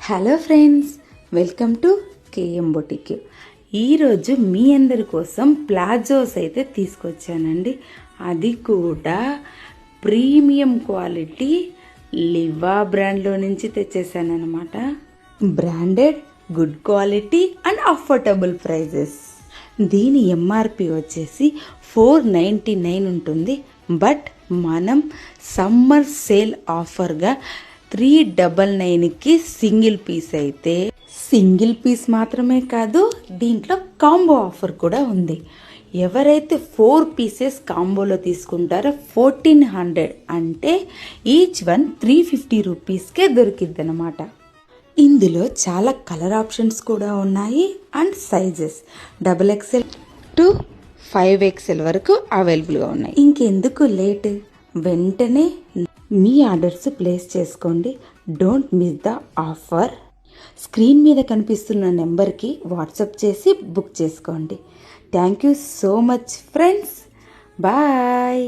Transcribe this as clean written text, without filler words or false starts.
Hello friends, welcome to KM boutique. ఈరోజు మీ అందరి కోసం ప్లాజోస్ అయితే తీసుకొచ్చానండి. అది కూడా ప్రీమియం క్వాలిటీ లివా బ్రాండ్లో నుంచి తెచ్చేసాను అనమాట. Branded, good quality and affordable prices. దీని ఎంఆర్పి వచ్చేసి 499 ఉంటుంది. బట్ మనం సమ్మర్ సేల్ ఆఫర్గా 399కి సింగిల్ పీస్ అయితే, సింగిల్ పీస్ మాత్రమే కాదు, దీంట్లో కాంబో ఆఫర్ కూడా ఉంది. ఎవరైతే 4 పీసెస్ కాంబోలో తీసుకుంటారో 1400 అంటే ఈచ్ వన్ 350 రూపీస్కే దొరికిద్ది అనమాట. ఇందులో చాలా కలర్ ఆప్షన్స్ కూడా ఉన్నాయి and sizes XXL to 5XL వరకు అవైలబుల్గా ఉన్నాయి. ఇంకెందుకు లేట్, వెంటనే మీ ఆర్డర్స్ ప్లేస్ చేసుకోండి. Don't miss the offer. Screen మీద కనిపిస్తున్న నెంబర్కి వాట్సాప్ చేసి బుక్ చేసుకోండి. Thank you so much friends. Bye.